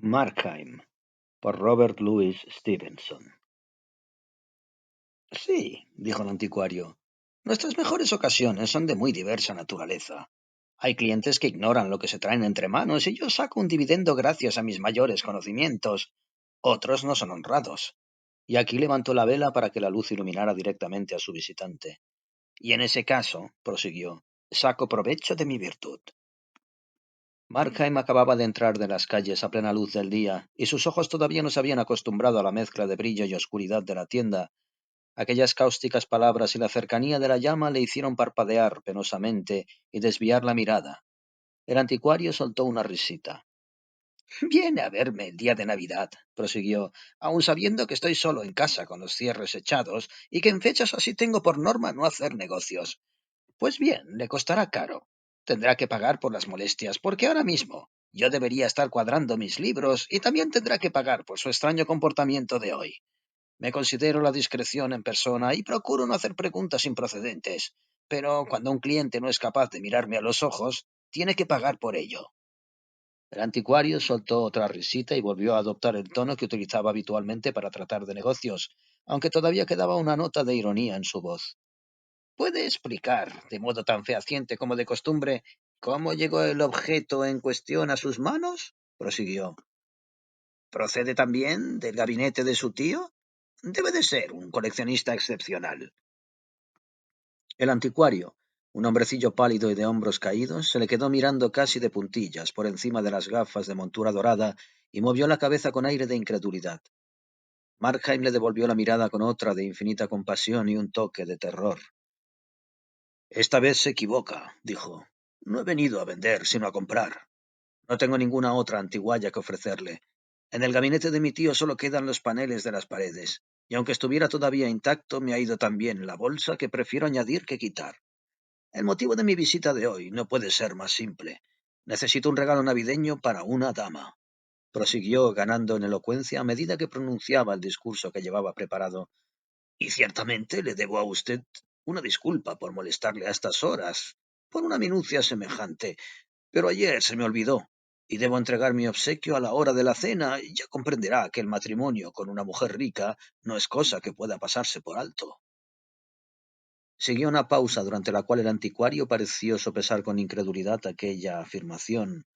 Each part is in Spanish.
Markheim, por Robert Louis Stevenson. Sí, dijo el anticuario. Nuestras mejores ocasiones son de muy diversa naturaleza. Hay clientes que ignoran lo que se traen entre manos y yo saco un dividendo gracias a mis mayores conocimientos. Otros no son honrados. Y aquí levantó la vela para que la luz iluminara directamente a su visitante. Y en ese caso, prosiguió, saco provecho de mi virtud. Markheim acababa de entrar de las calles a plena luz del día, y sus ojos todavía no se habían acostumbrado a la mezcla de brillo y oscuridad de la tienda. Aquellas cáusticas palabras y la cercanía de la llama le hicieron parpadear penosamente y desviar la mirada. El anticuario soltó una risita. Viene a verme el día de Navidad, prosiguió, aun sabiendo que estoy solo en casa con los cierres echados y que en fechas así tengo por norma no hacer negocios. Pues bien, le costará caro. Tendrá que pagar por las molestias, porque ahora mismo yo debería estar cuadrando mis libros y también tendrá que pagar por su extraño comportamiento de hoy. Me considero la discreción en persona y procuro no hacer preguntas improcedentes, pero cuando un cliente no es capaz de mirarme a los ojos, tiene que pagar por ello. El anticuario soltó otra risita y volvió a adoptar el tono que utilizaba habitualmente para tratar de negocios, aunque todavía quedaba una nota de ironía en su voz. ¿Puede explicar, de modo tan fehaciente como de costumbre, cómo llegó el objeto en cuestión a sus manos? Prosiguió. ¿Procede también del gabinete de su tío? Debe de ser un coleccionista excepcional. El anticuario, un hombrecillo pálido y de hombros caídos, se le quedó mirando casi de puntillas por encima de las gafas de montura dorada y movió la cabeza con aire de incredulidad. Markheim le devolvió la mirada con otra de infinita compasión y un toque de terror. Esta vez se equivoca, dijo. No he venido a vender, sino a comprar. No tengo ninguna otra antigualla que ofrecerle. En el gabinete de mi tío solo quedan los paneles de las paredes, y aunque estuviera todavía intacto, me ha ido tan bien la bolsa que prefiero añadir que quitar. El motivo de mi visita de hoy no puede ser más simple. Necesito un regalo navideño para una dama. Prosiguió ganando en elocuencia a medida que pronunciaba el discurso que llevaba preparado. Y ciertamente le debo a usted una disculpa por molestarle a estas horas, por una minucia semejante, pero ayer se me olvidó, y debo entregar mi obsequio a la hora de la cena, y ya comprenderá que el matrimonio con una mujer rica no es cosa que pueda pasarse por alto. Siguió una pausa durante la cual el anticuario pareció sopesar con incredulidad aquella afirmación.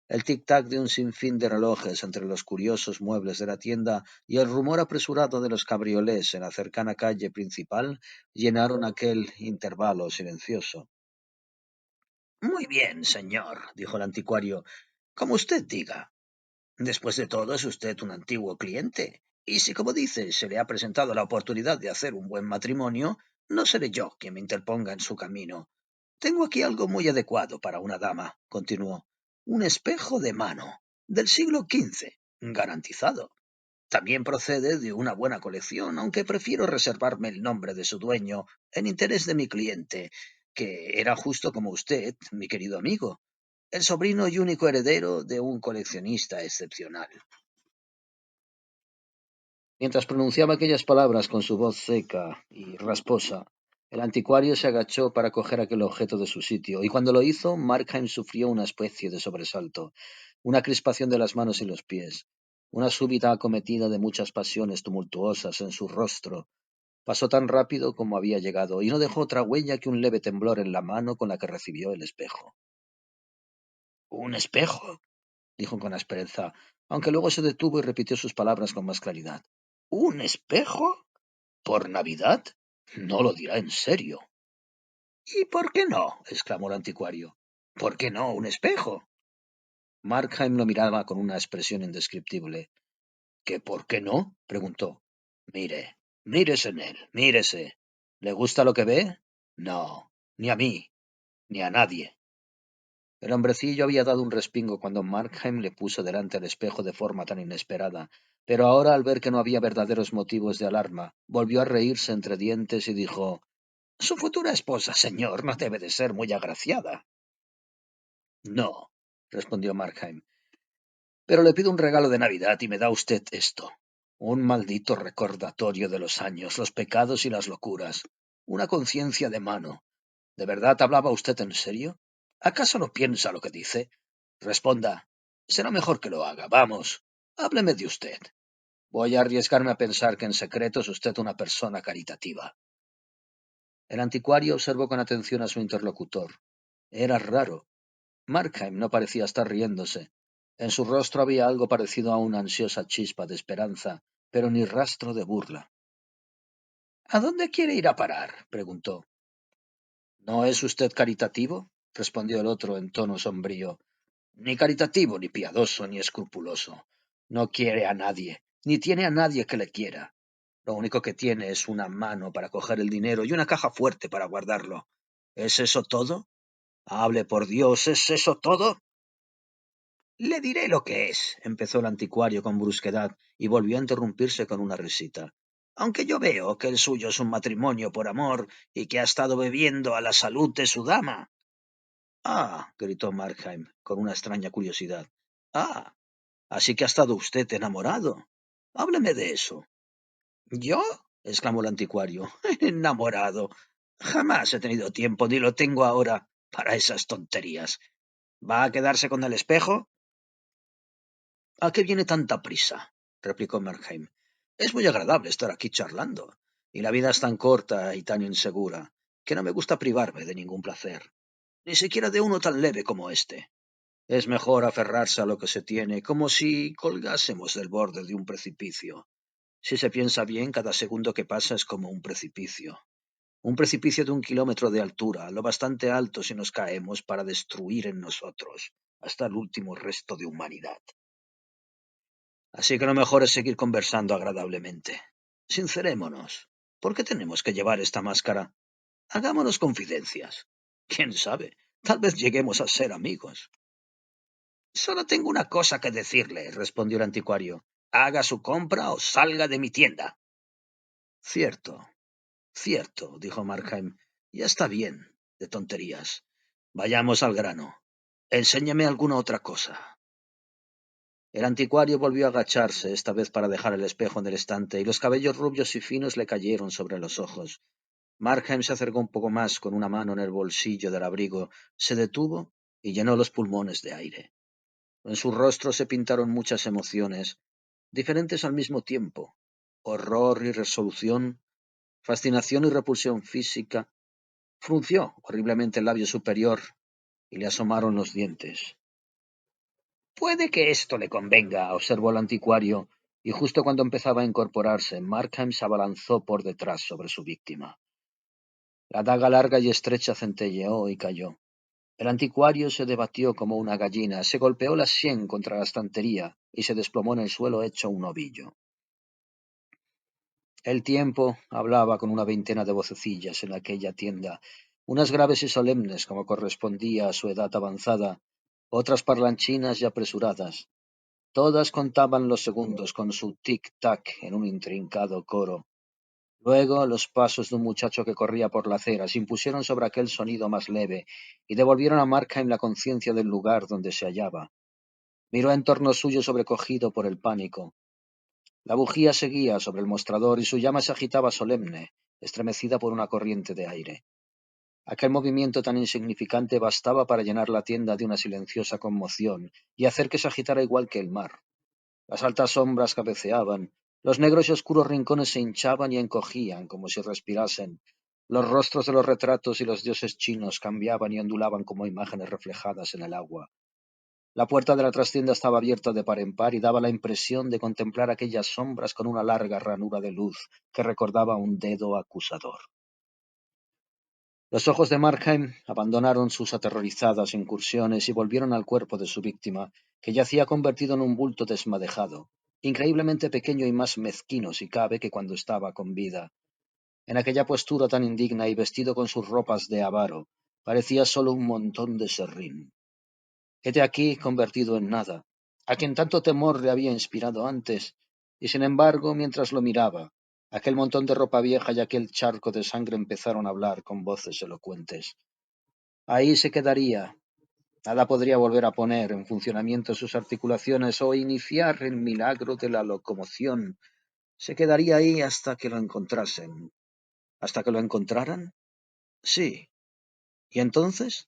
El tic-tac de un sinfín de relojes entre los curiosos muebles de la tienda y el rumor apresurado de los cabriolés en la cercana calle principal llenaron aquel intervalo silencioso. Muy bien, señor, dijo el anticuario, como usted diga. Después de todo, es usted un antiguo cliente, y si, como dice, se le ha presentado la oportunidad de hacer un buen matrimonio, no seré yo quien me interponga en su camino. Tengo aquí algo muy adecuado para una dama, continuó. Un espejo de mano, del siglo XV, garantizado. También procede de una buena colección, aunque prefiero reservarme el nombre de su dueño en interés de mi cliente, que era justo como usted, mi querido amigo, el sobrino y único heredero de un coleccionista excepcional. Mientras pronunciaba aquellas palabras con su voz seca y rasposa, el anticuario se agachó para coger aquel objeto de su sitio, y cuando lo hizo, Markheim sufrió una especie de sobresalto, una crispación de las manos y los pies, una súbita acometida de muchas pasiones tumultuosas en su rostro. Pasó tan rápido como había llegado, y no dejó otra huella que un leve temblor en la mano con la que recibió el espejo. ¿Un espejo? Dijo con aspereza, aunque luego se detuvo y repitió sus palabras con más claridad. ¿Un espejo? ¿Por Navidad? No lo dirá en serio. ¿Y por qué no? Exclamó el anticuario. ¿Por qué no un espejo? Markheim lo miraba con una expresión indescriptible. ¿Qué por qué no? Preguntó. Mire, mírese en él, mírese. ¿Le gusta lo que ve? No, ni a mí, ni a nadie. El hombrecillo había dado un respingo cuando Markheim le puso delante el espejo de forma tan inesperada, pero ahora, al ver que no había verdaderos motivos de alarma, volvió a reírse entre dientes y dijo: Su futura esposa, señor, no debe de ser muy agraciada. No, respondió Markheim, pero le pido un regalo de Navidad y me da usted esto. Un maldito recordatorio de los años, los pecados y las locuras. Una conciencia de mano. ¿De verdad hablaba usted en serio? ¿Acaso no piensa lo que dice? Responda. Será mejor que lo haga. Vamos. Hábleme de usted. Voy a arriesgarme a pensar que en secreto es usted una persona caritativa. El anticuario observó con atención a su interlocutor. Era raro. Markheim no parecía estar riéndose. En su rostro había algo parecido a una ansiosa chispa de esperanza, pero ni rastro de burla. ¿A dónde quiere ir a parar? Preguntó. ¿No es usted caritativo? Respondió el otro en tono sombrío. Ni caritativo, ni piadoso, ni escrupuloso. No quiere a nadie, ni tiene a nadie que le quiera. Lo único que tiene es una mano para coger el dinero y una caja fuerte para guardarlo. ¿Es eso todo? Hable por Dios, ¿es eso todo? Le diré lo que es, empezó el anticuario con brusquedad y volvió a interrumpirse con una risita. Aunque yo veo que el suyo es un matrimonio por amor y que ha estado bebiendo a la salud de su dama. Ah, gritó Markheim con una extraña curiosidad. Ah, así que ha estado usted enamorado. Hábleme de eso. ¿Yo? Exclamó el anticuario. Enamorado. Jamás he tenido tiempo, ni lo tengo ahora, para esas tonterías. ¿Va a quedarse con el espejo? ¿A qué viene tanta prisa? Replicó Markheim. Es muy agradable estar aquí charlando, y la vida es tan corta y tan insegura, que no me gusta privarme de ningún placer, ni siquiera de uno tan leve como este. Es mejor aferrarse a lo que se tiene, como si colgásemos del borde de un precipicio. Si se piensa bien, cada segundo que pasa es como un precipicio. Un precipicio de 1 kilómetro de altura, lo bastante alto si nos caemos para destruir en nosotros hasta el último resto de humanidad. Así que lo mejor es seguir conversando agradablemente. Sincerémonos. ¿Por qué tenemos que llevar esta máscara? Hagámonos confidencias. ¿Quién sabe? Tal vez lleguemos a ser amigos. Solo tengo una cosa que decirle, respondió el anticuario. Haga su compra o salga de mi tienda. Cierto, cierto, dijo Markheim. Ya está bien, de tonterías. Vayamos al grano. Enséñame alguna otra cosa. El anticuario volvió a agacharse, esta vez para dejar el espejo en el estante, y los cabellos rubios y finos le cayeron sobre los ojos. Markheim se acercó un poco más con una mano en el bolsillo del abrigo, se detuvo y llenó los pulmones de aire. En su rostro se pintaron muchas emociones, diferentes al mismo tiempo: horror y resolución, fascinación y repulsión física. Frunció horriblemente el labio superior y le asomaron los dientes. Puede que esto le convenga, observó el anticuario, y justo cuando empezaba a incorporarse, Markheim se abalanzó por detrás sobre su víctima. La daga larga y estrecha centelleó y cayó. El anticuario se debatió como una gallina, se golpeó la sien contra la estantería y se desplomó en el suelo hecho un ovillo. El tiempo hablaba con una veintena de vocecillas en aquella tienda, unas graves y solemnes como correspondía a su edad avanzada, otras parlanchinas y apresuradas. Todas contaban los segundos con su tic-tac en un intrincado coro. Luego los pasos de un muchacho que corría por la acera se impusieron sobre aquel sonido más leve y devolvieron a Markheim la conciencia del lugar donde se hallaba. Miró en torno suyo sobrecogido por el pánico. La bujía seguía sobre el mostrador y su llama se agitaba solemne, estremecida por una corriente de aire. Aquel movimiento tan insignificante bastaba para llenar la tienda de una silenciosa conmoción y hacer que se agitara igual que el mar. Las altas sombras cabeceaban, los negros y oscuros rincones se hinchaban y encogían como si respirasen, los rostros de los retratos y los dioses chinos cambiaban y ondulaban como imágenes reflejadas en el agua. La puerta de la trastienda estaba abierta de par en par y daba la impresión de contemplar aquellas sombras con una larga ranura de luz que recordaba un dedo acusador. Los ojos de Markheim abandonaron sus aterrorizadas incursiones y volvieron al cuerpo de su víctima, que yacía convertido en un bulto desmadejado, increíblemente pequeño y más mezquino si cabe que cuando estaba con vida. En aquella postura tan indigna y vestido con sus ropas de avaro, parecía solo un montón de serrín. Hete aquí convertido en nada, a quien tanto temor le había inspirado antes, y sin embargo, mientras lo miraba, aquel montón de ropa vieja y aquel charco de sangre empezaron a hablar con voces elocuentes. Ahí se quedaría. Nada podría volver a poner en funcionamiento sus articulaciones o iniciar el milagro de la locomoción. Se quedaría ahí hasta que lo encontrasen. ¿Hasta que lo encontraran? Sí. ¿Y entonces?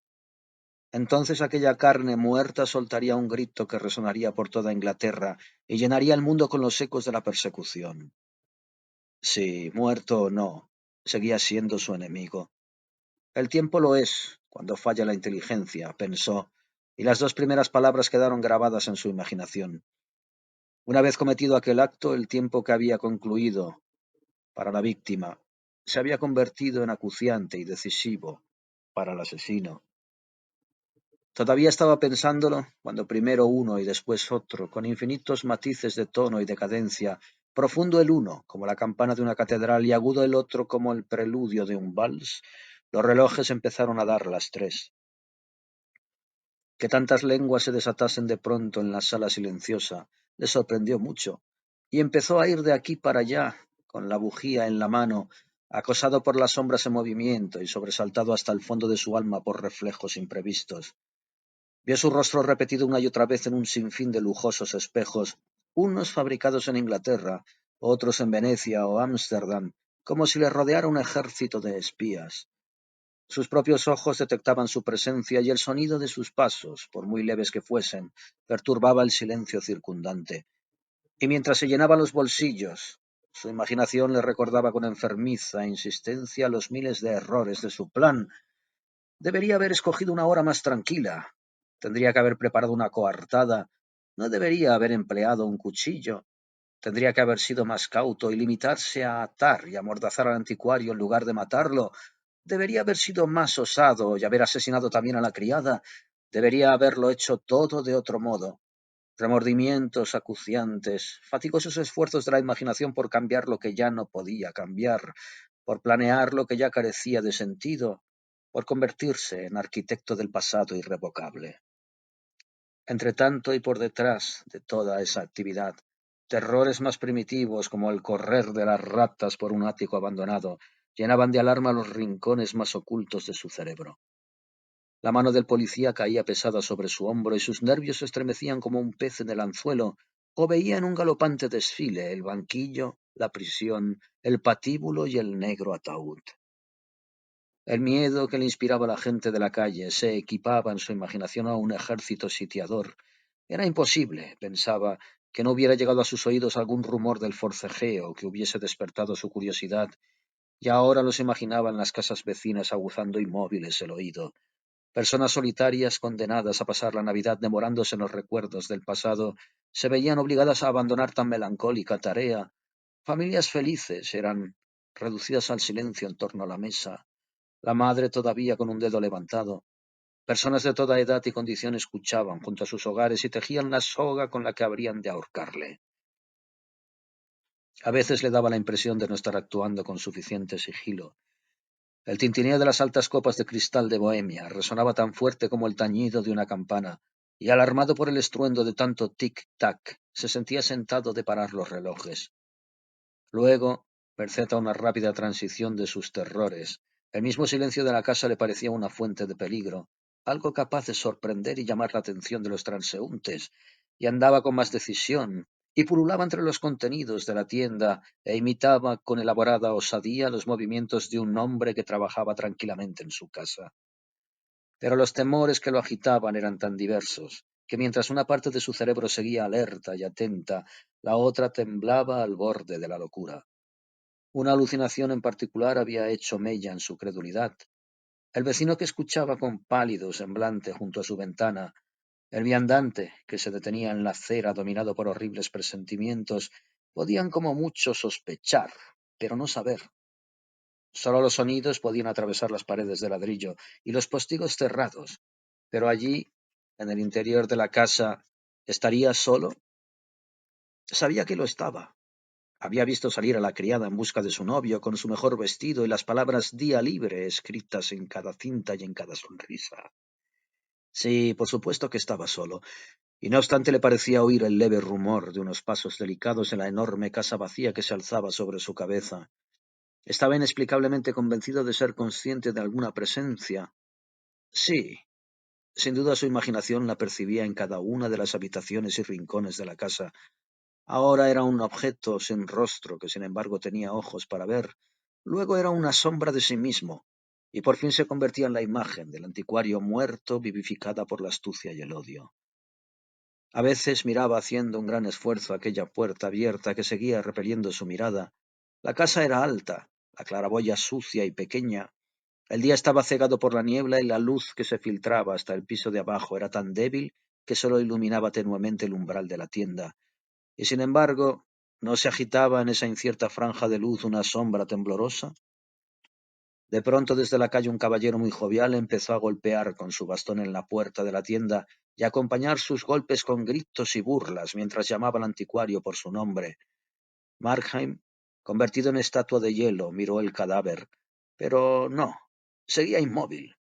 Entonces aquella carne muerta soltaría un grito que resonaría por toda Inglaterra y llenaría el mundo con los ecos de la persecución. Sí, muerto o no, seguía siendo su enemigo. El tiempo lo es, cuando falla la inteligencia, pensó, y las dos primeras palabras quedaron grabadas en su imaginación. Una vez cometido aquel acto, el tiempo que había concluido para la víctima se había convertido en acuciante y decisivo para el asesino. Todavía estaba pensándolo cuando primero uno y después otro, con infinitos matices de tono y de cadencia, profundo el uno como la campana de una catedral y agudo el otro como el preludio de un vals, los relojes empezaron a dar las 3. Que tantas lenguas se desatasen de pronto en la sala silenciosa le sorprendió mucho, y empezó a ir de aquí para allá, con la bujía en la mano, acosado por las sombras en movimiento y sobresaltado hasta el fondo de su alma por reflejos imprevistos. Vio su rostro repetido una y otra vez en un sinfín de lujosos espejos, unos fabricados en Inglaterra, otros en Venecia o Ámsterdam, como si le rodeara un ejército de espías. Sus propios ojos detectaban su presencia y el sonido de sus pasos, por muy leves que fuesen, perturbaba el silencio circundante. Y mientras se llenaba los bolsillos, su imaginación le recordaba con enfermiza insistencia los miles de errores de su plan. Debería haber escogido una hora más tranquila. Tendría que haber preparado una coartada. No debería haber empleado un cuchillo. Tendría que haber sido más cauto y limitarse a atar y amordazar al anticuario en lugar de matarlo. Debería haber sido más osado y haber asesinado también a la criada. Debería haberlo hecho todo de otro modo. Remordimientos acuciantes, fatigosos esfuerzos de la imaginación por cambiar lo que ya no podía cambiar, por planear lo que ya carecía de sentido, por convertirse en arquitecto del pasado irrevocable. Entre tanto y por detrás de toda esa actividad, terrores más primitivos como el correr de las ratas por un ático abandonado llenaban de alarma los rincones más ocultos de su cerebro. La mano del policía caía pesada sobre su hombro y sus nervios se estremecían como un pez en el anzuelo, o veía en un galopante desfile el banquillo, la prisión, el patíbulo y el negro ataúd. El miedo que le inspiraba la gente de la calle se equipaba en su imaginación a un ejército sitiador. Era imposible, pensaba, que no hubiera llegado a sus oídos algún rumor del forcejeo que hubiese despertado su curiosidad, y ahora los imaginaba en las casas vecinas aguzando inmóviles el oído. Personas solitarias condenadas a pasar la Navidad demorándose en los recuerdos del pasado se veían obligadas a abandonar tan melancólica tarea. Familias felices eran reducidas al silencio en torno a la mesa, la madre todavía con un dedo levantado. Personas de toda edad y condición escuchaban junto a sus hogares y tejían la soga con la que habrían de ahorcarle. A veces le daba la impresión de no estar actuando con suficiente sigilo. El tintineo de las altas copas de cristal de Bohemia resonaba tan fuerte como el tañido de una campana, y alarmado por el estruendo de tanto tic-tac, se sentía sentado de parar los relojes. Luego, merced a una rápida transición de sus terrores, el mismo silencio de la casa le parecía una fuente de peligro, algo capaz de sorprender y llamar la atención de los transeúntes, y andaba con más decisión, y pululaba entre los contenidos de la tienda, e imitaba con elaborada osadía los movimientos de un hombre que trabajaba tranquilamente en su casa. Pero los temores que lo agitaban eran tan diversos, que mientras una parte de su cerebro seguía alerta y atenta, la otra temblaba al borde de la locura. Una alucinación en particular había hecho mella en su credulidad. El vecino que escuchaba con pálido semblante junto a su ventana, el viandante que se detenía en la acera dominado por horribles presentimientos, podían como mucho sospechar, pero no saber. Solo los sonidos podían atravesar las paredes de ladrillo y los postigos cerrados, pero allí, en el interior de la casa, ¿estaría solo? Sabía que lo estaba. Había visto salir a la criada en busca de su novio con su mejor vestido y las palabras día libre escritas en cada cinta y en cada sonrisa. Sí, por supuesto que estaba solo, y no obstante le parecía oír el leve rumor de unos pasos delicados en la enorme casa vacía que se alzaba sobre su cabeza. Estaba inexplicablemente convencido de ser consciente de alguna presencia. Sí, sin duda su imaginación la percibía en cada una de las habitaciones y rincones de la casa. Ahora era un objeto sin rostro que sin embargo tenía ojos para ver. Luego era una sombra de sí mismo. y por fin se convertía en la imagen del anticuario muerto vivificada por la astucia y el odio. A veces miraba haciendo un gran esfuerzo aquella puerta abierta que seguía repeliendo su mirada. La casa era alta, la claraboya sucia y pequeña. El día estaba cegado por la niebla y la luz que se filtraba hasta el piso de abajo era tan débil que solo iluminaba tenuemente el umbral de la tienda. Y sin embargo, ¿no se agitaba en esa incierta franja de luz una sombra temblorosa? De pronto desde la calle un caballero muy jovial empezó a golpear con su bastón en la puerta de la tienda y a acompañar sus golpes con gritos y burlas mientras llamaba al anticuario por su nombre. Markheim, convertido en estatua de hielo, miró el cadáver, pero no, seguía inmóvil.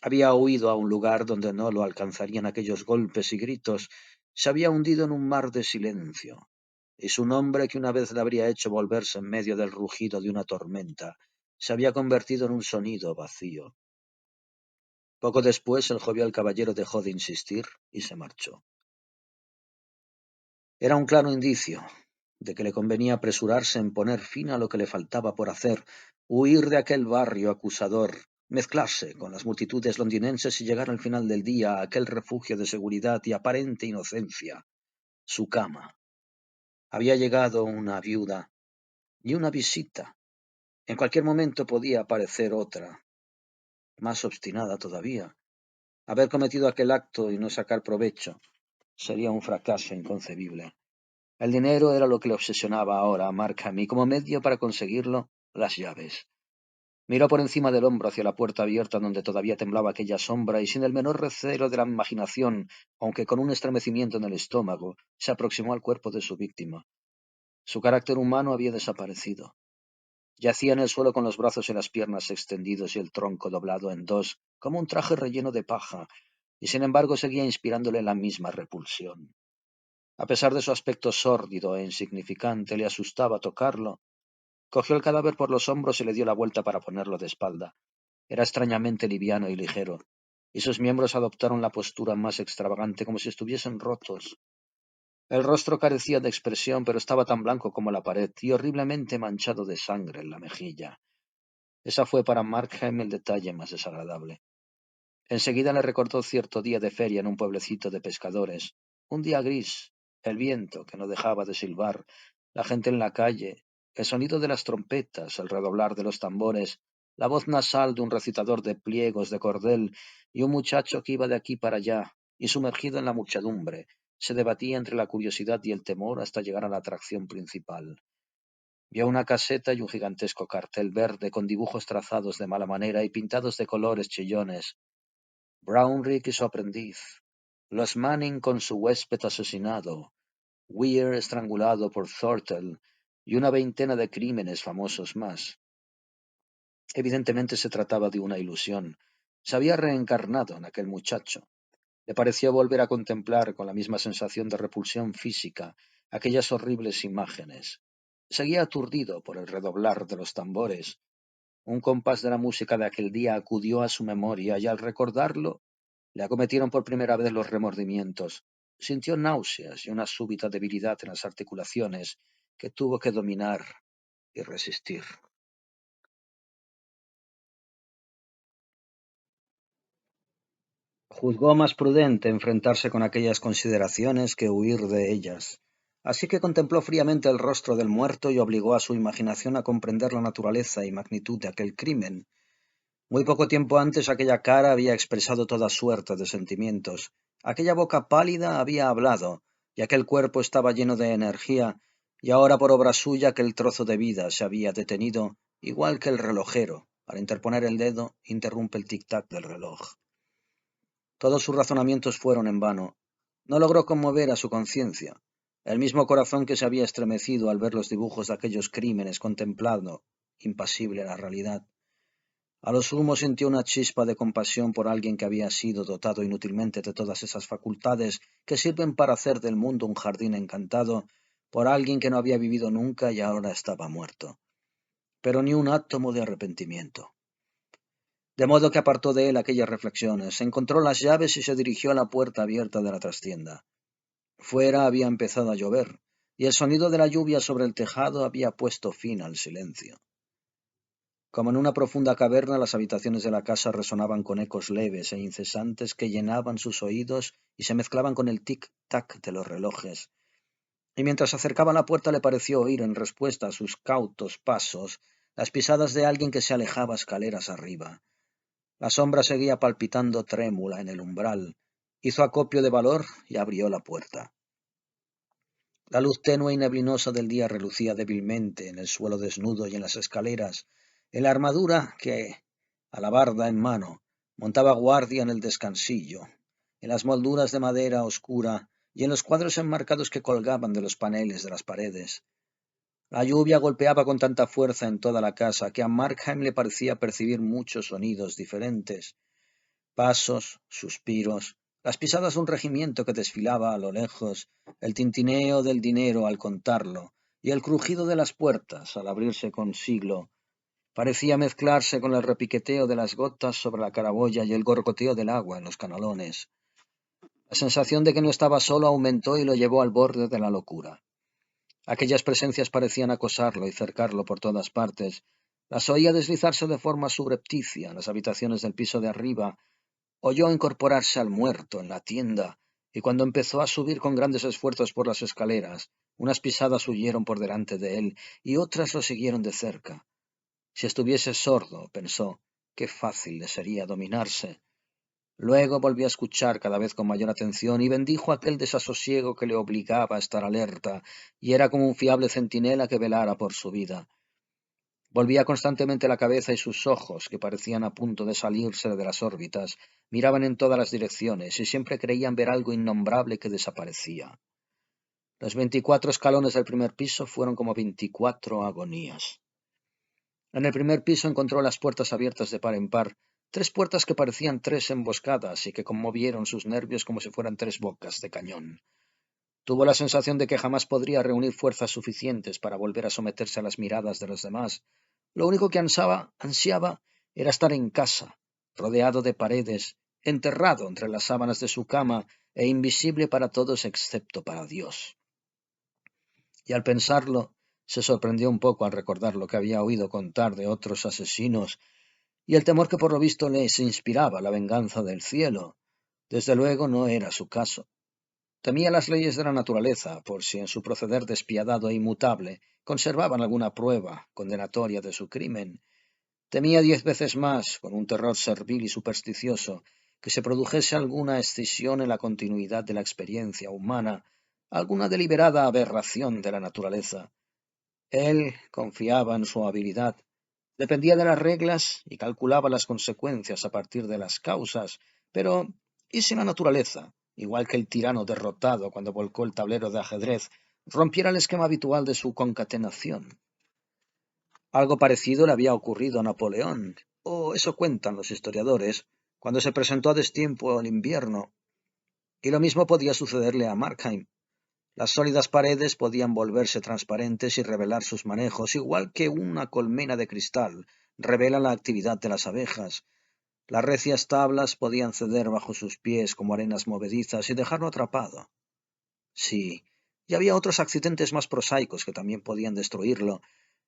Había huido a un lugar donde no lo alcanzarían aquellos golpes y gritos, se había hundido en un mar de silencio, y su nombre, que una vez le habría hecho volverse en medio del rugido de una tormenta, se había convertido en un sonido vacío. Poco después el jovial caballero dejó de insistir y se marchó. Era un claro indicio de que le convenía apresurarse en poner fin a lo que le faltaba por hacer, huir de aquel barrio acusador, mezclarse con las multitudes londinenses y llegar al final del día a aquel refugio de seguridad y aparente inocencia, su cama. Había llegado una viuda y una visita. En cualquier momento podía aparecer otra, más obstinada todavía. Haber cometido aquel acto y no sacar provecho sería un fracaso inconcebible. El dinero era lo que le obsesionaba ahora a Markham y como medio para conseguirlo, las llaves. Miró por encima del hombro hacia la puerta abierta donde todavía temblaba aquella sombra y sin el menor recelo de la imaginación, aunque con un estremecimiento en el estómago, se aproximó al cuerpo de su víctima. Su carácter humano había desaparecido. Yacía en el suelo con los brazos y las piernas extendidos y el tronco doblado en dos, como un traje relleno de paja, y sin embargo seguía inspirándole la misma repulsión. A pesar de su aspecto sórdido e insignificante, le asustaba tocarlo. Cogió el cadáver por los hombros y le dio la vuelta para ponerlo de espalda. Era extrañamente liviano y ligero, y sus miembros adoptaron la postura más extravagante, como si estuviesen rotos. El rostro carecía de expresión, pero estaba tan blanco como la pared y horriblemente manchado de sangre en la mejilla. Esa fue para Markheim el detalle más desagradable. Enseguida le recordó cierto día de feria en un pueblecito de pescadores. Un día gris, el viento que no dejaba de silbar, la gente en la calle, el sonido de las trompetas, el redoblar de los tambores, la voz nasal de un recitador de pliegos de cordel y un muchacho que iba de aquí para allá, y sumergido en la muchedumbre, se debatía entre la curiosidad y el temor hasta llegar a la atracción principal. Vio una caseta y un gigantesco cartel verde con dibujos trazados de mala manera y pintados de colores chillones. Brownrigg y su aprendiz, los Manning con su huésped asesinado, Weir estrangulado por Thornton y una veintena de crímenes famosos más. Evidentemente se trataba de una ilusión. Se había reencarnado en aquel muchacho. Le pareció volver a contemplar con la misma sensación de repulsión física aquellas horribles imágenes. Seguía aturdido por el redoblar de los tambores. Un compás de la música de aquel día acudió a su memoria y al recordarlo le acometieron por primera vez los remordimientos. Sintió náuseas y una súbita debilidad en las articulaciones que tuvo que dominar y resistir. Juzgó más prudente enfrentarse con aquellas consideraciones que huir de ellas. Así que contempló fríamente el rostro del muerto y obligó a su imaginación a comprender la naturaleza y magnitud de aquel crimen. Muy poco tiempo antes aquella cara había expresado toda suerte de sentimientos. Aquella boca pálida había hablado, y aquel cuerpo estaba lleno de energía, y ahora por obra suya aquel trozo de vida se había detenido, igual que el relojero, al interponer el dedo, interrumpe el tic-tac del reloj. Todos sus razonamientos fueron en vano. No logró conmover a su conciencia. El mismo corazón que se había estremecido al ver los dibujos de aquellos crímenes contemplando, impasible la realidad. A lo sumo sintió una chispa de compasión por alguien que había sido dotado inútilmente de todas esas facultades que sirven para hacer del mundo un jardín encantado, por alguien que no había vivido nunca y ahora estaba muerto. Pero ni un átomo de arrepentimiento. De modo que apartó de él aquellas reflexiones, encontró las llaves y se dirigió a la puerta abierta de la trastienda. Fuera había empezado a llover, y el sonido de la lluvia sobre el tejado había puesto fin al silencio. Como en una profunda caverna, las habitaciones de la casa resonaban con ecos leves e incesantes que llenaban sus oídos y se mezclaban con el tic-tac de los relojes. Y mientras se acercaba a la puerta le pareció oír, en respuesta a sus cautos pasos, las pisadas de alguien que se alejaba escaleras arriba. La sombra seguía palpitando trémula en el umbral. Hizo acopio de valor y abrió la puerta. La luz tenue y neblinosa del día relucía débilmente en el suelo desnudo y en las escaleras, en la armadura que, alabarda en mano, montaba guardia en el descansillo, en las molduras de madera oscura y en los cuadros enmarcados que colgaban de los paneles de las paredes. La lluvia golpeaba con tanta fuerza en toda la casa que a Markheim le parecía percibir muchos sonidos diferentes: pasos, suspiros, las pisadas de un regimiento que desfilaba a lo lejos, el tintineo del dinero al contarlo, y el crujido de las puertas al abrirse con siglo. Parecía mezclarse con el repiqueteo de las gotas sobre la claraboya y el gorgoteo del agua en los canalones. La sensación de que no estaba solo aumentó y lo llevó al borde de la locura. Aquellas presencias parecían acosarlo y cercarlo por todas partes. Las oía deslizarse de forma subrepticia en las habitaciones del piso de arriba. Oyó incorporarse al muerto en la tienda, y cuando empezó a subir con grandes esfuerzos por las escaleras, unas pisadas huyeron por delante de él y otras lo siguieron de cerca. Si estuviese sordo, pensó, qué fácil le sería dominarse. Luego volvió a escuchar cada vez con mayor atención y bendijo aquel desasosiego que le obligaba a estar alerta, y era como un fiable centinela que velara por su vida. Volvía constantemente la cabeza y sus ojos, que parecían a punto de salirse de las órbitas, miraban en todas las direcciones y siempre creían ver algo innombrable que desaparecía. Los 24 escalones del primer piso fueron como 24 agonías. En el primer piso encontró las puertas abiertas de par en par, 3 puertas que parecían 3 emboscadas y que conmovieron sus nervios como si fueran 3 bocas de cañón. Tuvo la sensación de que jamás podría reunir fuerzas suficientes para volver a someterse a las miradas de los demás. Lo único que ansiaba era estar en casa, rodeado de paredes, enterrado entre las sábanas de su cama e invisible para todos excepto para Dios. Y al pensarlo, se sorprendió un poco al recordar lo que había oído contar de otros asesinos y el temor que por lo visto les inspiraba la venganza del cielo. Desde luego no era su caso. Temía las leyes de la naturaleza, por si en su proceder despiadado e inmutable conservaban alguna prueba condenatoria de su crimen. Temía 10 veces más, con un terror servil y supersticioso, que se produjese alguna escisión en la continuidad de la experiencia humana, alguna deliberada aberración de la naturaleza. Él confiaba en su habilidad, dependía de las reglas y calculaba las consecuencias a partir de las causas, pero ¿y si la naturaleza, igual que el tirano derrotado cuando volcó el tablero de ajedrez, rompiera el esquema habitual de su concatenación? Algo parecido le había ocurrido a Napoleón, o eso cuentan los historiadores, cuando se presentó a destiempo el invierno, y lo mismo podía sucederle a Markheim. Las sólidas paredes podían volverse transparentes y revelar sus manejos, igual que una colmena de cristal revela la actividad de las abejas. Las recias tablas podían ceder bajo sus pies como arenas movedizas y dejarlo atrapado. Sí, y había otros accidentes más prosaicos que también podían destruirlo.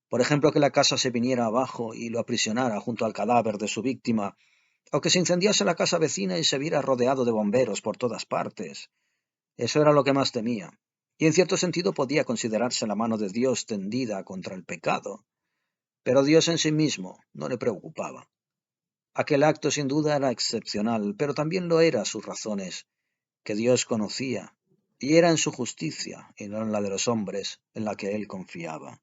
Por ejemplo, que la casa se viniera abajo y lo aprisionara junto al cadáver de su víctima, o que se incendiase la casa vecina y se viera rodeado de bomberos por todas partes. Eso era lo que más temía, y en cierto sentido podía considerarse la mano de Dios tendida contra el pecado. Pero Dios en sí mismo no le preocupaba. Aquel acto sin duda era excepcional, pero también lo eran sus razones, que Dios conocía, y era en su justicia, y no en la de los hombres, en la que él confiaba.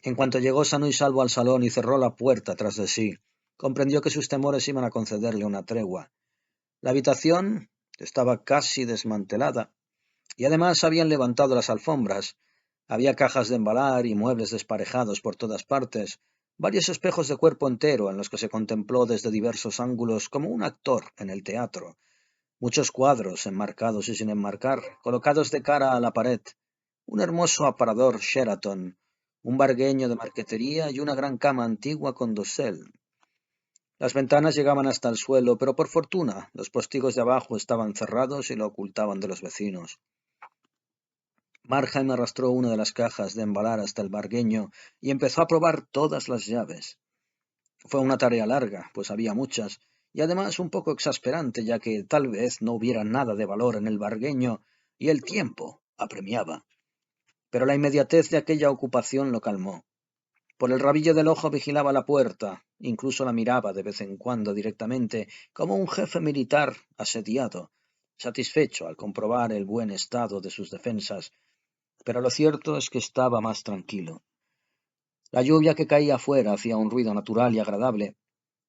En cuanto llegó sano y salvo al salón y cerró la puerta tras de sí, comprendió que sus temores iban a concederle una tregua. La habitación estaba casi desmantelada, y además habían levantado las alfombras. Había cajas de embalar y muebles desparejados por todas partes, varios espejos de cuerpo entero en los que se contempló desde diversos ángulos como un actor en el teatro, muchos cuadros enmarcados y sin enmarcar, colocados de cara a la pared, un hermoso aparador Sheraton, un vargueño de marquetería y una gran cama antigua con dosel. Las ventanas llegaban hasta el suelo, pero por fortuna los postigos de abajo estaban cerrados y lo ocultaban de los vecinos. Markheim arrastró una de las cajas de embalar hasta el vargueño y empezó a probar todas las llaves. Fue una tarea larga, pues había muchas, y además un poco exasperante, ya que tal vez no hubiera nada de valor en el vargueño, y el tiempo apremiaba. Pero la inmediatez de aquella ocupación lo calmó. Por el rabillo del ojo vigilaba la puerta, incluso la miraba de vez en cuando directamente, como un jefe militar asediado, satisfecho al comprobar el buen estado de sus defensas, pero lo cierto es que estaba más tranquilo. La lluvia que caía afuera hacía un ruido natural y agradable.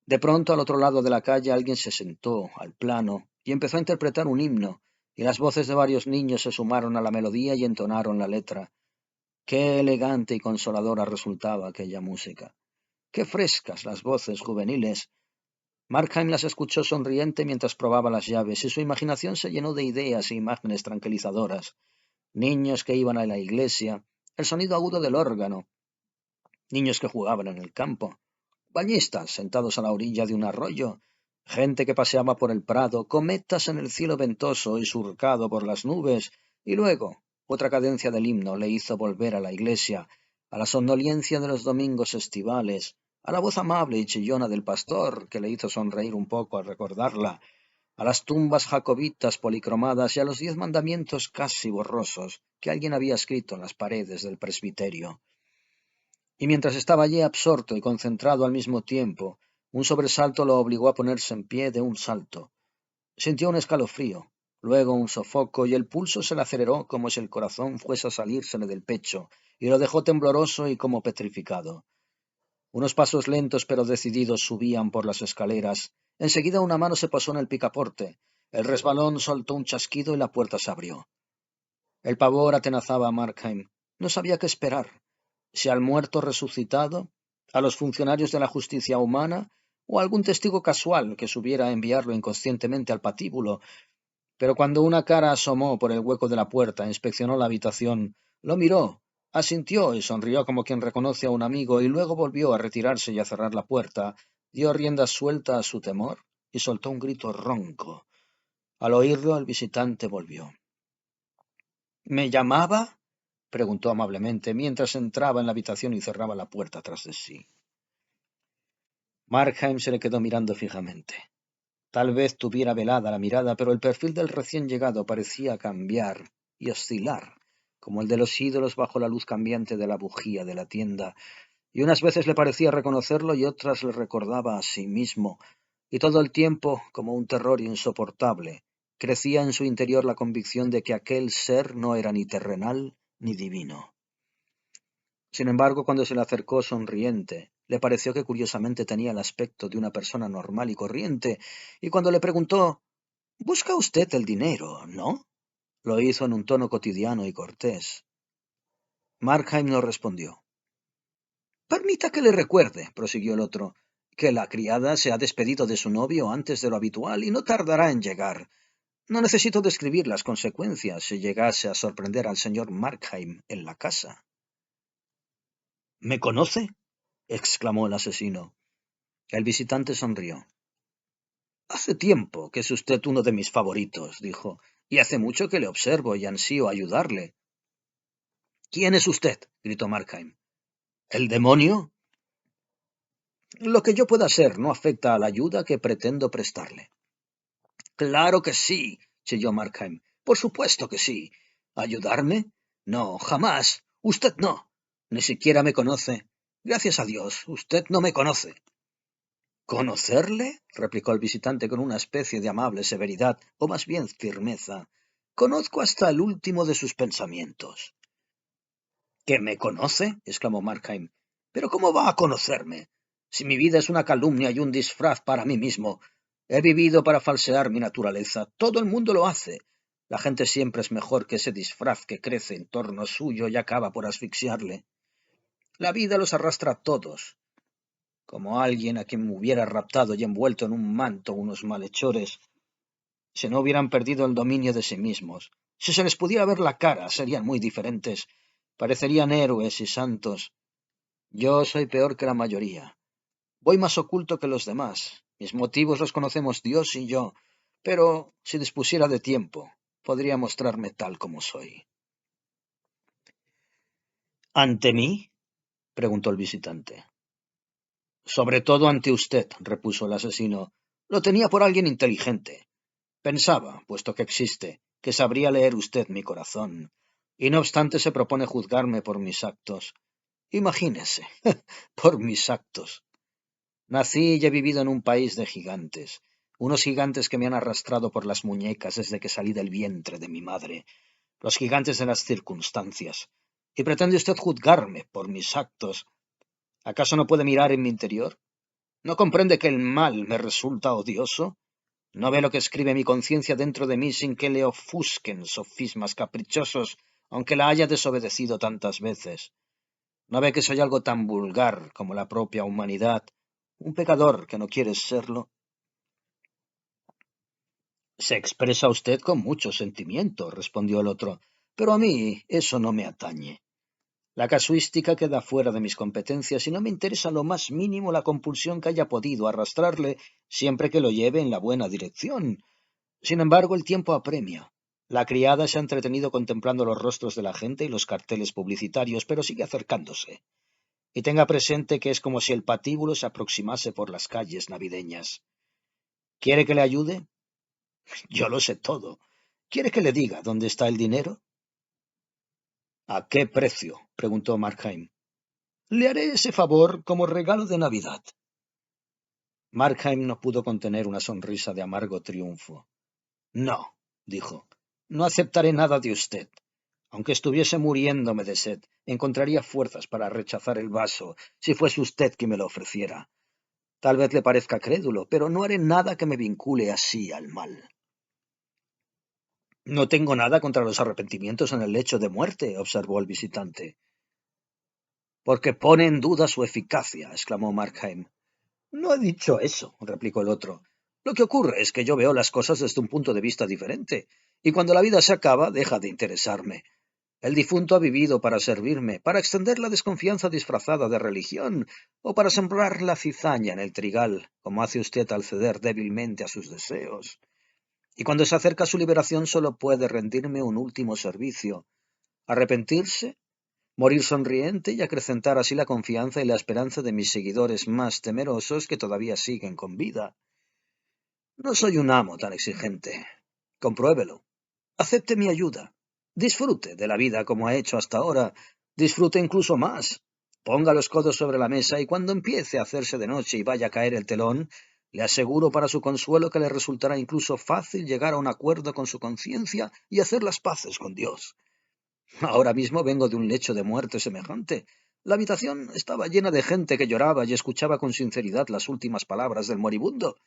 De pronto, al otro lado de la calle, alguien se sentó al plano y empezó a interpretar un himno, y las voces de varios niños se sumaron a la melodía y entonaron la letra. Qué elegante y consoladora resultaba aquella música. Qué frescas las voces juveniles. Markheim las escuchó sonriente mientras probaba las llaves, y su imaginación se llenó de ideas e imágenes tranquilizadoras. Niños que iban a la iglesia, el sonido agudo del órgano, niños que jugaban en el campo, bañistas sentados a la orilla de un arroyo, gente que paseaba por el prado, cometas en el cielo ventoso y surcado por las nubes, y luego otra cadencia del himno le hizo volver a la iglesia, a la somnolencia de los domingos estivales, a la voz amable y chillona del pastor, que le hizo sonreír un poco al recordarla, a las tumbas jacobitas policromadas y a los 10 mandamientos casi borrosos que alguien había escrito en las paredes del presbiterio. Y mientras estaba allí absorto y concentrado al mismo tiempo, un sobresalto lo obligó a ponerse en pie de un salto. Sintió un escalofrío, luego un sofoco, y el pulso se le aceleró como si el corazón fuese a salírsele del pecho, y lo dejó tembloroso y como petrificado. Unos pasos lentos pero decididos subían por las escaleras. Enseguida una mano se posó en el picaporte. El resbalón soltó un chasquido y la puerta se abrió. El pavor atenazaba a Markheim. No sabía qué esperar. Si al muerto resucitado, a los funcionarios de la justicia humana o a algún testigo casual que subiera a enviarlo inconscientemente al patíbulo. Pero cuando una cara asomó por el hueco de la puerta, inspeccionó la habitación, lo miró, asintió y sonrió como quien reconoce a un amigo, y luego volvió a retirarse y a cerrar la puerta, dio rienda suelta a su temor y soltó un grito ronco. Al oírlo, el visitante volvió. ¿Me llamaba? Preguntó amablemente mientras entraba en la habitación y cerraba la puerta tras de sí. Markheim se le quedó mirando fijamente. Tal vez tuviera velada la mirada, pero el perfil del recién llegado parecía cambiar y oscilar, como el de los ídolos bajo la luz cambiante de la bujía de la tienda, y unas veces le parecía reconocerlo y otras le recordaba a sí mismo, y todo el tiempo, como un terror insoportable, crecía en su interior la convicción de que aquel ser no era ni terrenal ni divino. Sin embargo, cuando se le acercó sonriente, le pareció que curiosamente tenía el aspecto de una persona normal y corriente, y cuando le preguntó «¿Busca usted el dinero, no?», lo hizo en un tono cotidiano y cortés. Markheim no respondió. «Permita que le recuerde», prosiguió el otro, «que la criada se ha despedido de su novio antes de lo habitual y no tardará en llegar. No necesito describir las consecuencias si llegase a sorprender al señor Markheim en la casa». «¿Me conoce?», exclamó el asesino. El visitante sonrió. «Hace tiempo que es usted uno de mis favoritos», dijo, «y hace mucho que le observo y ansío ayudarle». «¿Quién es usted?», gritó Markheim. «¿El demonio?». «Lo que yo pueda ser no afecta a la ayuda que pretendo prestarle». «Claro que sí», chilló Markheim. «Por supuesto que sí. ¿Ayudarme? No, jamás. Usted no. Ni siquiera me conoce. Gracias a Dios, usted no me conoce». «¿Conocerle?», replicó el visitante con una especie de amable severidad, o más bien firmeza. «Conozco hasta el último de sus pensamientos». «¿Que me conoce?», exclamó Markheim. «¿Pero cómo va a conocerme? Si mi vida es una calumnia y un disfraz para mí mismo. He vivido para falsear mi naturaleza. Todo el mundo lo hace. La gente siempre es mejor que ese disfraz que crece en torno suyo y acaba por asfixiarle. La vida los arrastra a todos, como alguien a quien hubiera raptado y envuelto en un manto unos malhechores, si no hubieran perdido el dominio de sí mismos. Si se les pudiera ver la cara, serían muy diferentes. Parecerían héroes y santos. Yo soy peor que la mayoría. Voy más oculto que los demás. Mis motivos los conocemos Dios y yo, pero si dispusiera de tiempo, podría mostrarme tal como soy». ¿Ante mí? Preguntó el visitante. Sobre todo ante usted, repuso el asesino. Lo tenía por alguien inteligente. Pensaba, puesto que existe, que sabría leer usted mi corazón, y no obstante se propone juzgarme por mis actos. Imagínese, por mis actos. Nací y he vivido en un país de gigantes, unos gigantes que me han arrastrado por las muñecas desde que salí del vientre de mi madre, los gigantes de las circunstancias. ¿Y pretende usted juzgarme por mis actos? ¿Acaso no puede mirar en mi interior? ¿No comprende que el mal me resulta odioso? ¿No ve lo que escribe mi conciencia dentro de mí sin que le ofusquen sofismas caprichosos, aunque la haya desobedecido tantas veces? ¿No ve que soy algo tan vulgar como la propia humanidad, un pecador que no quiere serlo? Se expresa usted con mucho sentimiento, respondió el otro, pero a mí eso no me atañe. La casuística queda fuera de mis competencias y no me interesa lo más mínimo la compulsión que haya podido arrastrarle siempre que lo lleve en la buena dirección. Sin embargo, el tiempo apremia. La criada se ha entretenido contemplando los rostros de la gente y los carteles publicitarios, pero sigue acercándose. Y tenga presente que es como si el patíbulo se aproximase por las calles navideñas. ¿Quiere que le ayude? Yo lo sé todo. ¿Quiere que le diga dónde está el dinero? ¿A qué precio? Preguntó Markheim. Le haré ese favor como regalo de Navidad. Markheim no pudo contener una sonrisa de amargo triunfo. No, dijo, no aceptaré nada de usted. Aunque estuviese muriéndome de sed, encontraría fuerzas para rechazar el vaso si fuese usted quien me lo ofreciera. Tal vez le parezca crédulo, pero no haré nada que me vincule así al mal. No tengo nada contra los arrepentimientos en el lecho de muerte, observó el visitante. Porque pone en duda su eficacia, exclamó Markheim. No he dicho eso, replicó el otro. Lo que ocurre es que yo veo las cosas desde un punto de vista diferente, y cuando la vida se acaba deja de interesarme. El difunto ha vivido para servirme, para extender la desconfianza disfrazada de religión, o para sembrar la cizaña en el trigal, como hace usted al ceder débilmente a sus deseos. Y cuando se acerca su liberación solo puede rendirme un último servicio, arrepentirse, morir sonriente y acrecentar así la confianza y la esperanza de mis seguidores más temerosos que todavía siguen con vida. No soy un amo tan exigente. Compruébelo. Acepte mi ayuda. Disfrute de la vida como ha hecho hasta ahora. Disfrute incluso más. Ponga los codos sobre la mesa y cuando empiece a hacerse de noche y vaya a caer el telón, le aseguro para su consuelo que le resultará incluso fácil llegar a un acuerdo con su conciencia y hacer las paces con Dios. Ahora mismo vengo de un lecho de muerte semejante. La habitación estaba llena de gente que lloraba y escuchaba con sinceridad las últimas palabras del moribundo.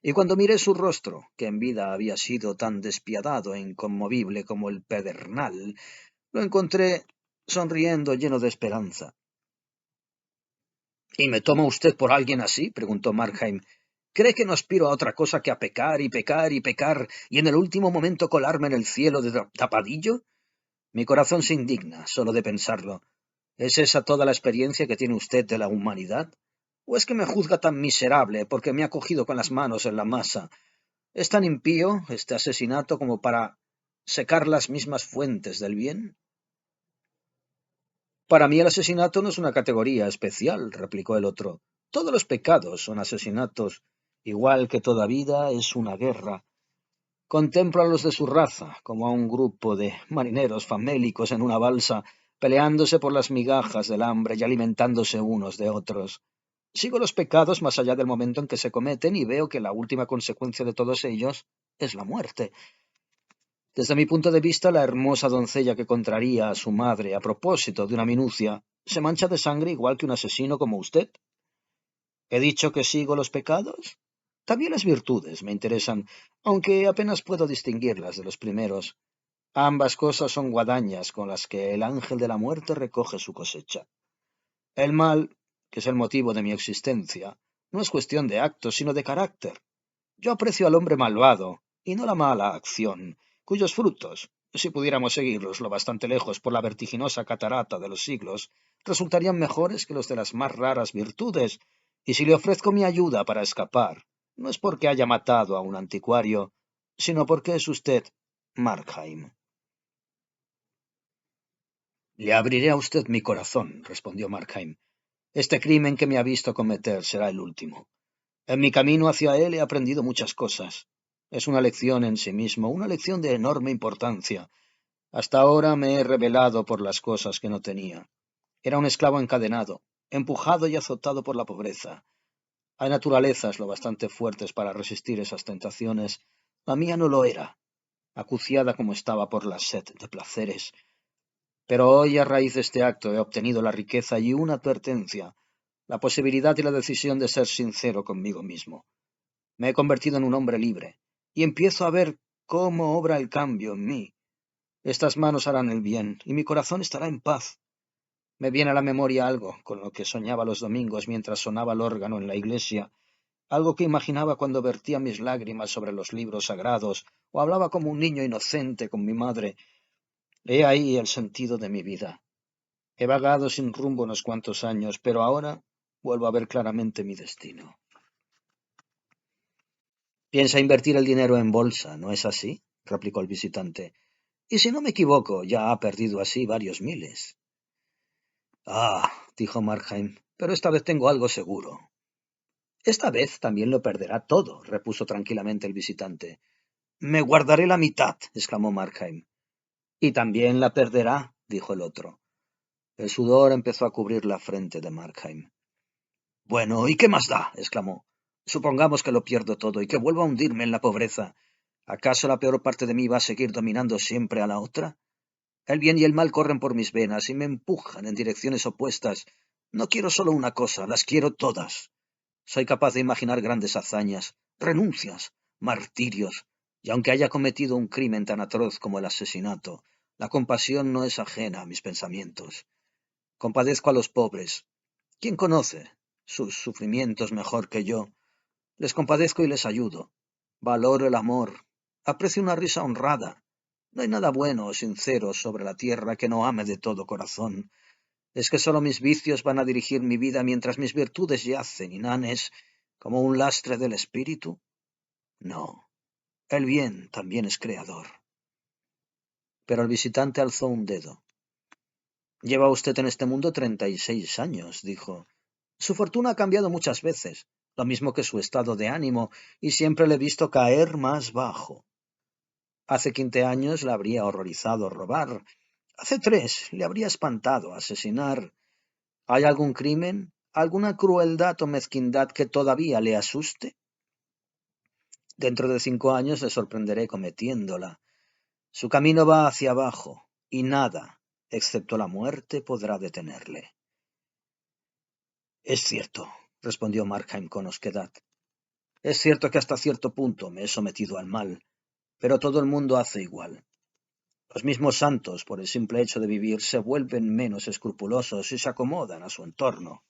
Y cuando miré su rostro, que en vida había sido tan despiadado e inconmovible como el pedernal, lo encontré sonriendo, lleno de esperanza. ¿Y me toma usted por alguien así? Preguntó Markheim. ¿Cree que no aspiro a otra cosa que a pecar y pecar y pecar y en el último momento colarme en el cielo de tapadillo? Mi corazón se indigna solo de pensarlo. ¿Es esa toda la experiencia que tiene usted de la humanidad? ¿O es que me juzga tan miserable porque me ha cogido con las manos en la masa? ¿Es tan impío este asesinato como para secar las mismas fuentes del bien? Para mí el asesinato no es una categoría especial, replicó el otro. Todos los pecados son asesinatos, igual que toda vida es una guerra. Contemplo a los de su raza como a un grupo de marineros famélicos en una balsa, peleándose por las migajas del hambre y alimentándose unos de otros. Sigo los pecados más allá del momento en que se cometen y veo que la última consecuencia de todos ellos es la muerte. Desde mi punto de vista, la hermosa doncella que contraría a su madre a propósito de una minucia se mancha de sangre igual que un asesino como usted. ¿He dicho que sigo los pecados? También las virtudes me interesan, aunque apenas puedo distinguirlas de los primeros. Ambas cosas son guadañas con las que el ángel de la muerte recoge su cosecha. El mal, que es el motivo de mi existencia, no es cuestión de actos, sino de carácter. Yo aprecio al hombre malvado, y no la mala acción, cuyos frutos, si pudiéramos seguirlos lo bastante lejos por la vertiginosa catarata de los siglos, resultarían mejores que los de las más raras virtudes, y si le ofrezco mi ayuda para escapar, no es porque haya matado a un anticuario, sino porque es usted Markheim. Le abriré a usted mi corazón, respondió Markheim. Este crimen que me ha visto cometer será el último. En mi camino hacia él he aprendido muchas cosas. Es una lección en sí mismo, una lección de enorme importancia. Hasta ahora me he rebelado por las cosas que no tenía. Era un esclavo encadenado, empujado y azotado por la pobreza. Hay naturalezas lo bastante fuertes para resistir esas tentaciones. La mía no lo era, acuciada como estaba por la sed de placeres. Pero hoy, a raíz de este acto, he obtenido la riqueza y una advertencia, la posibilidad y la decisión de ser sincero conmigo mismo. Me he convertido en un hombre libre, y empiezo a ver cómo obra el cambio en mí. Estas manos harán el bien, y mi corazón estará en paz. Me viene a la memoria algo con lo que soñaba los domingos mientras sonaba el órgano en la iglesia, algo que imaginaba cuando vertía mis lágrimas sobre los libros sagrados, o hablaba como un niño inocente con mi madre. He ahí el sentido de mi vida. He vagado sin rumbo unos cuantos años, pero ahora vuelvo a ver claramente mi destino. Piensa invertir el dinero en bolsa, ¿no es así? Replicó el visitante. Y si no me equivoco, ya ha perdido así varios miles. Ah, dijo Markheim, pero esta vez tengo algo seguro. Esta vez también lo perderá todo, repuso tranquilamente el visitante. Me guardaré la mitad, exclamó Markheim. Y también la perderá, dijo el otro. El sudor empezó a cubrir la frente de Markheim. Bueno, ¿y qué más da? Exclamó. Supongamos que lo pierdo todo y que vuelvo a hundirme en la pobreza. ¿Acaso la peor parte de mí va a seguir dominando siempre a la otra? El bien y el mal corren por mis venas y me empujan en direcciones opuestas. No quiero solo una cosa, las quiero todas. Soy capaz de imaginar grandes hazañas, renuncias, martirios, y aunque haya cometido un crimen tan atroz como el asesinato, la compasión no es ajena a mis pensamientos. Compadezco a los pobres. ¿Quién conoce sus sufrimientos mejor que yo? Les compadezco y les ayudo. Valoro el amor. Aprecio una risa honrada. No hay nada bueno o sincero sobre la tierra que no ame de todo corazón. ¿Es que solo mis vicios van a dirigir mi vida mientras mis virtudes yacen inanes como un lastre del espíritu? No, el bien también es creador. Pero el visitante alzó un dedo. Lleva usted en este mundo 36 años, dijo. Su fortuna ha cambiado muchas veces, lo mismo que su estado de ánimo, y siempre le he visto caer más bajo. Hace 15 años le habría horrorizado robar. Hace 3 le habría espantado asesinar. ¿Hay algún crimen, alguna crueldad o mezquindad que todavía le asuste? Dentro de 5 años le sorprenderé cometiéndola. Su camino va hacia abajo, y nada, excepto la muerte, podrá detenerle. Es cierto, respondió Markheim con osquedad. Es cierto que hasta cierto punto me he sometido al mal, pero todo el mundo hace igual. Los mismos santos, por el simple hecho de vivir, se vuelven menos escrupulosos y se acomodan a su entorno.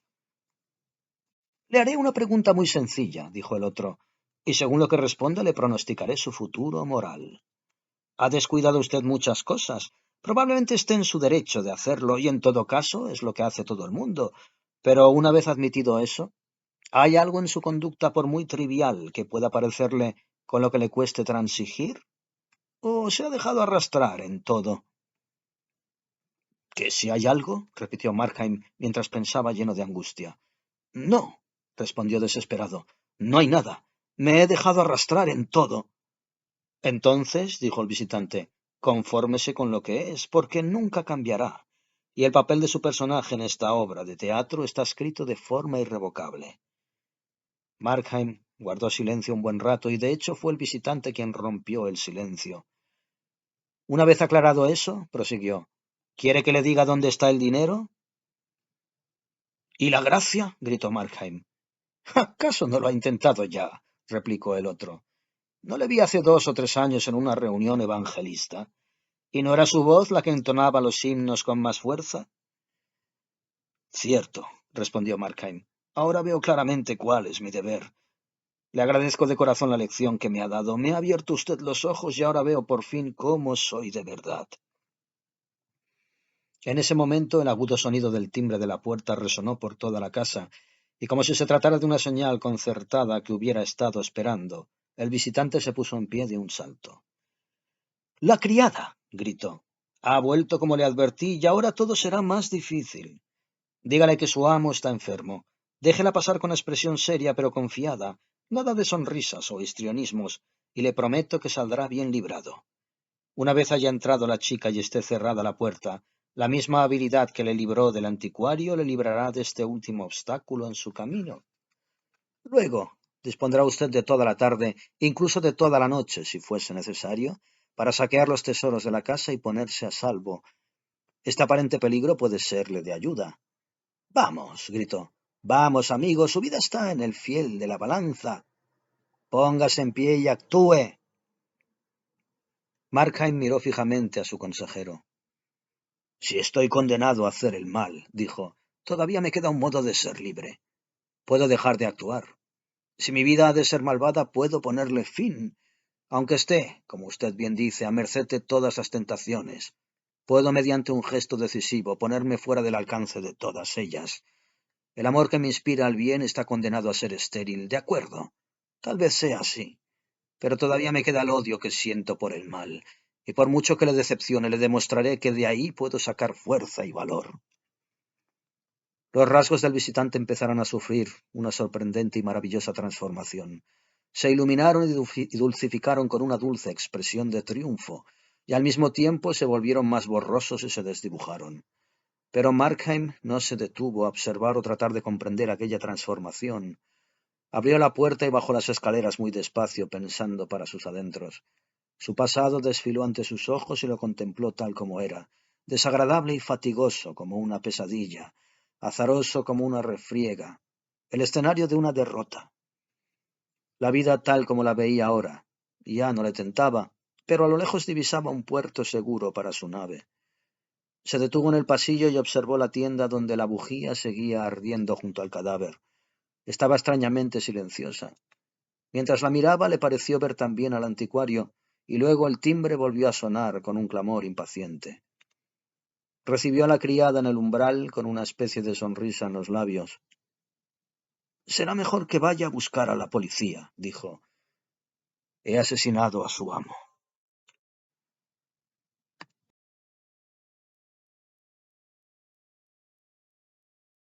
Le haré una pregunta muy sencilla, dijo el otro, y según lo que responda le pronosticaré su futuro moral. Ha descuidado usted muchas cosas. Probablemente esté en su derecho de hacerlo, y en todo caso es lo que hace todo el mundo. Pero una vez admitido eso, ¿hay algo en su conducta, por muy trivial que pueda parecerle, con lo que le cueste transigir? ¿O se ha dejado arrastrar en todo? ¿Que si hay algo? Repitió Markheim mientras pensaba lleno de angustia. No, respondió desesperado. No hay nada. Me he dejado arrastrar en todo. Entonces, dijo el visitante, confórmese con lo que es, porque nunca cambiará. Y el papel de su personaje en esta obra de teatro está escrito de forma irrevocable. Markheim guardó silencio un buen rato y de hecho fue el visitante quien rompió el silencio. Una vez aclarado eso, prosiguió, ¿quiere que le diga dónde está el dinero? ¿Y la gracia? Gritó Markheim. ¿Acaso no lo ha intentado ya? Replicó el otro. ¿No le vi hace 2 o 3 años en una reunión evangelista? ¿Y no era su voz la que entonaba los himnos con más fuerza? Cierto, respondió Markheim. Ahora veo claramente cuál es mi deber. Le agradezco de corazón la lección que me ha dado. Me ha abierto usted los ojos y ahora veo por fin cómo soy de verdad. En ese momento el agudo sonido del timbre de la puerta resonó por toda la casa, y como si se tratara de una señal concertada que hubiera estado esperando, el visitante se puso en pie de un salto. ¡La criada! Gritó. Ha vuelto como le advertí y ahora todo será más difícil. Dígale que su amo está enfermo. Déjela pasar con expresión seria pero confiada, nada de sonrisas o histrionismos, y le prometo que saldrá bien librado. Una vez haya entrado la chica y esté cerrada la puerta, la misma habilidad que le libró del anticuario le librará de este último obstáculo en su camino. Luego, dispondrá usted de toda la tarde, incluso de toda la noche, si fuese necesario, para saquear los tesoros de la casa y ponerse a salvo. Este aparente peligro puede serle de ayuda. Vamos, gritó. Vamos, amigo, su vida está en el fiel de la balanza. Póngase en pie y actúe. Markheim miró fijamente a su consejero. Si estoy condenado a hacer el mal, dijo, todavía me queda un modo de ser libre. Puedo dejar de actuar. Si mi vida ha de ser malvada, puedo ponerle fin, aunque esté, como usted bien dice, a merced de todas las tentaciones. Puedo, mediante un gesto decisivo, ponerme fuera del alcance de todas ellas. El amor que me inspira al bien está condenado a ser estéril, de acuerdo. Tal vez sea así, pero todavía me queda el odio que siento por el mal, y por mucho que le decepcione, le demostraré que de ahí puedo sacar fuerza y valor. Los rasgos del visitante empezaron a sufrir una sorprendente y maravillosa transformación. Se iluminaron y dulcificaron con una dulce expresión de triunfo, y al mismo tiempo se volvieron más borrosos y se desdibujaron. Pero Markheim no se detuvo a observar o tratar de comprender aquella transformación. Abrió la puerta y bajó las escaleras muy despacio, pensando para sus adentros. Su pasado desfiló ante sus ojos y lo contempló tal como era, desagradable y fatigoso como una pesadilla, azaroso como una refriega, el escenario de una derrota. La vida tal como la veía ahora ya no le tentaba, pero a lo lejos divisaba un puerto seguro para su nave. Se detuvo en el pasillo y observó la tienda donde la bujía seguía ardiendo junto al cadáver. Estaba extrañamente silenciosa. Mientras la miraba le pareció ver también al anticuario, y luego el timbre volvió a sonar con un clamor impaciente. Recibió a la criada en el umbral con una especie de sonrisa en los labios. Será mejor que vaya a buscar a la policía, dijo. He asesinado a su amo.